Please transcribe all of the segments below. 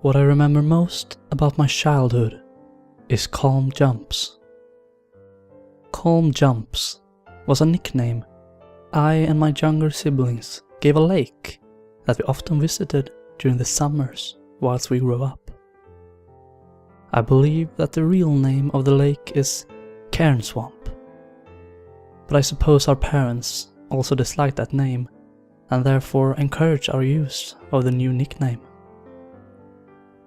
What I remember most about my childhood is Calm Jumps. Calm Jumps was a nickname I and my younger siblings gave a lake that we often visited during the summers whilst we grew up. I believe that the real name of the lake is Cairn Swamp, but I suppose our parents also disliked that name and therefore encouraged our use of the new nickname.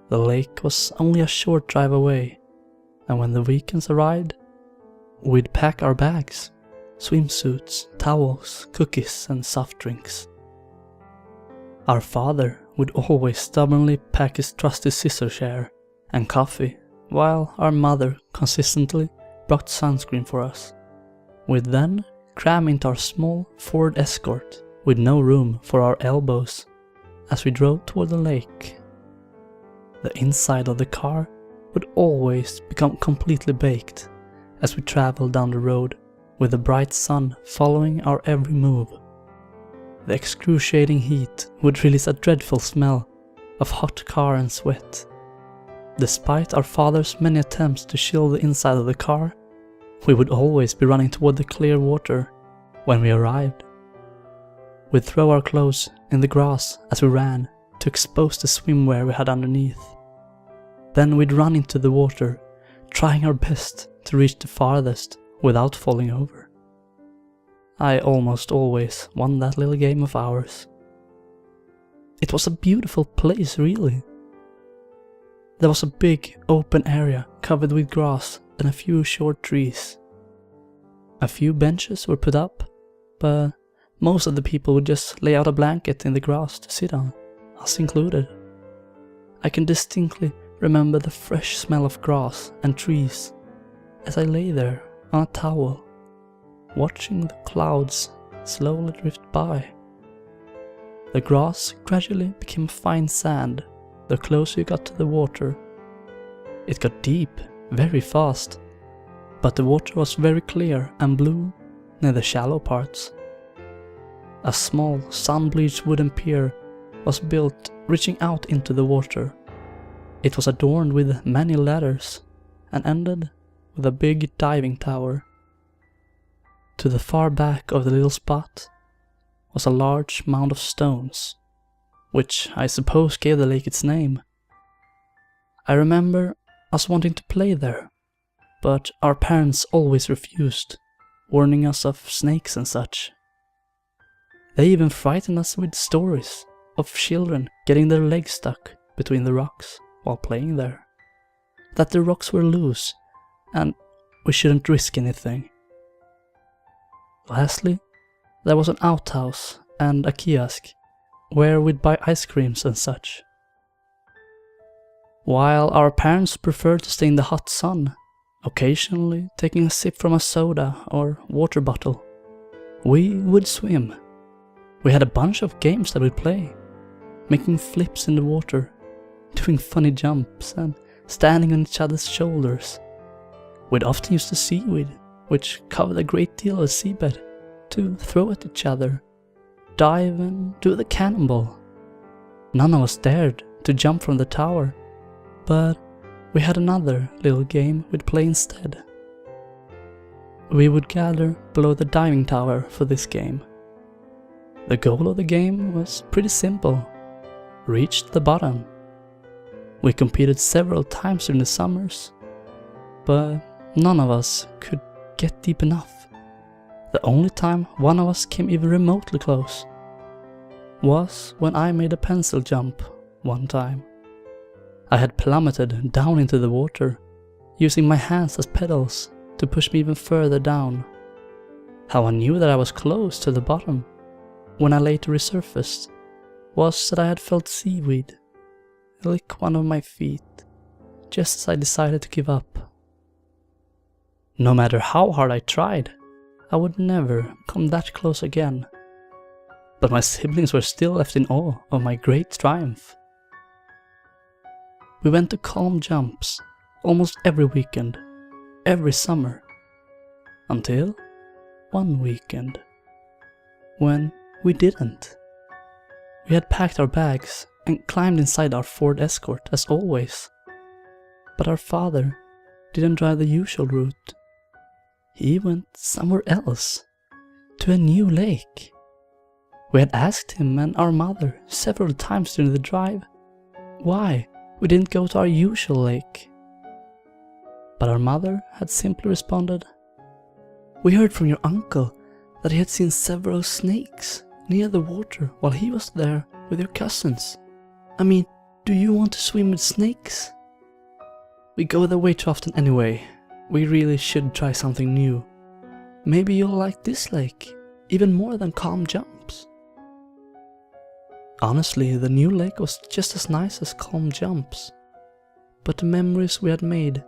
The lake was only a short drive away, and when the weekends arrived, we'd pack our bags, swimsuits, towels, cookies and soft drinks. Our father would always stubbornly pack his trusty scissor share and coffee, while our mother consistently brought sunscreen for us. We'd then cram into our small Ford Escort with no room for our elbows as we drove toward the lake. The inside of the car would always become completely baked as we traveled down the road with the bright sun following our every move. The excruciating heat would release a dreadful smell of hot car and sweat. Despite our father's many attempts to chill the inside of the car, we would always be running toward the clear water when we arrived. We'd throw our clothes in the grass as we ran to expose the swimwear we had underneath. Then we'd run into the water, trying our best to reach the farthest without falling over. I almost always won that little game of ours. It was a beautiful place, really. There was a big open area covered with grass and a few short trees. A few benches were put up, but most of the people would just lay out a blanket in the grass to sit on, us included. I can distinctly remember the fresh smell of grass and trees as I lay there on a towel, watching the clouds slowly drift by. The grass gradually became fine sand the closer you got to the water. It got deep very fast, but the water was very clear and blue near the shallow parts. A small sun-bleached wooden pier was built reaching out into the water. It was adorned with many ladders and ended with a big diving tower. To the far back of the little spot was a large mound of stones, which I suppose gave the lake its name. I remember us wanting to play there, but our parents always refused, warning us of snakes and such. They even frightened us with stories of children getting their legs stuck between the rocks while playing there, that the rocks were loose and we shouldn't risk anything. Lastly, there was an outhouse and a kiosk where we'd buy ice creams and such. While our parents preferred to stay in the hot sun, occasionally taking a sip from a soda or water bottle, we would swim. We had a bunch of games that we'd play, making flips in the water, doing funny jumps and standing on each other's shoulders. We'd often use the seaweed, which covered a great deal of the seabed, to throw at each other, dive and do the cannonball. None of us dared to jump from the tower, but we had another little game we'd play instead. We would gather below the diving tower for this game. The goal of the game was pretty simple: reach the bottom. We competed several times during the summers, but none of us could get deep enough. The only time one of us came even remotely close was when I made a pencil jump one time. I had plummeted down into the water, using my hands as pedals to push me even further down. How I knew that I was close to the bottom when I later resurfaced was that I had felt seaweed lick one of my feet just as I decided to give up. No matter how hard I tried, I would never come that close again. But my siblings were still left in awe of my great triumph. We went to Calm Jumps almost every weekend, every summer, until one weekend when we didn't. We had packed our bags and climbed inside our Ford Escort as always. But our father didn't drive the usual route. He went somewhere else, to a new lake. We had asked him and our mother several times during the drive why we didn't go to our usual lake. But our mother had simply responded, "We heard from your uncle that he had seen several snakes near the water while he was there with your cousins. I mean, do you want to swim with snakes? We go there way too often anyway. We really should try something new. Maybe you'll like this lake even more than Calm Jumps." Honestly, the new lake was just as nice as Calm Jumps, but the memories we had made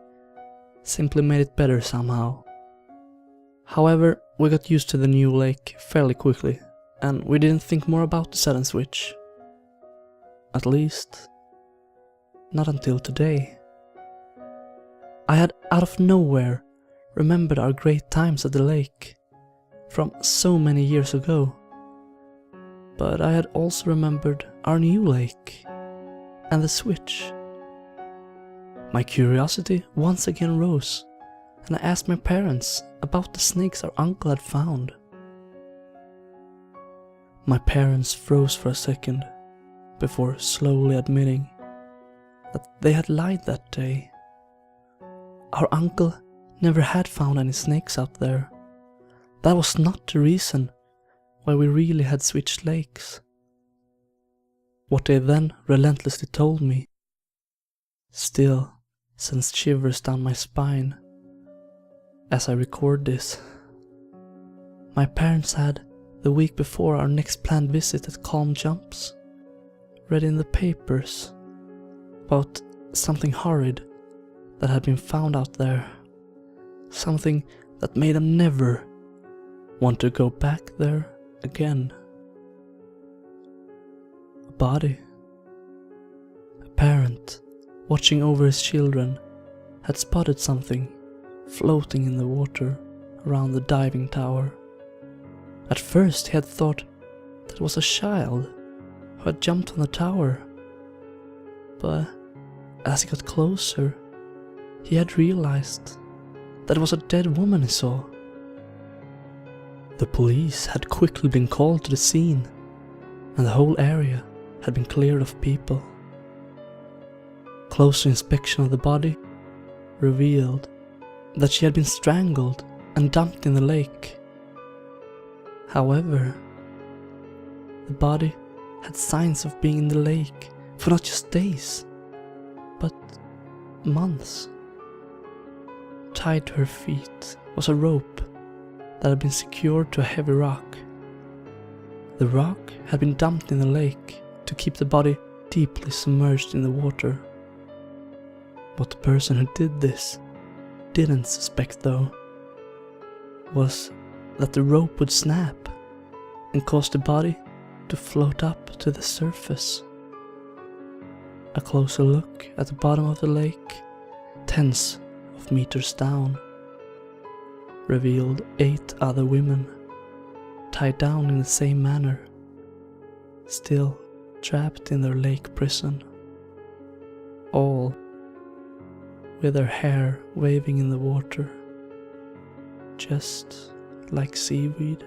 simply made it better somehow. However, we got used to the new lake fairly quickly, and we didn't think more about the sudden switch. At least, not until today. I had out of nowhere remembered our great times at the lake from so many years ago. But I had also remembered our new lake and the switch. My curiosity once again rose, and I asked my parents about the snakes our uncle had found. My parents froze for a second before slowly admitting that they had lied that day. Our uncle never had found any snakes out there. That was not the reason why we really had switched lakes. What they then relentlessly told me still sends shivers down my spine as I record this. My parents had, the week before our next planned visit at Calm Jumps, read in the papers about something horrid that had been found out there. Something that made them never want to go back there again. A body. A parent, watching over his children, had spotted something floating in the water around the diving tower. At first he had thought that it was a child who had jumped on the tower, but as he got closer, he had realized that it was a dead woman he saw. The police had quickly been called to the scene, and the whole area had been cleared of people. Closer inspection of the body revealed that she had been strangled and dumped in the lake. However, the body had signs of being in the lake for not just days, but months. Tied to her feet was a rope that had been secured to a heavy rock. The rock had been dumped in the lake to keep the body deeply submerged in the water. What the person who did this didn't suspect, though, was that the rope would snap and cause the body to float up to the surface. A closer look at the bottom of the lake, tens of meters down, revealed 8 other women, tied down in the same manner, still trapped in their lake prison, all with their hair waving in the water, just like seaweed.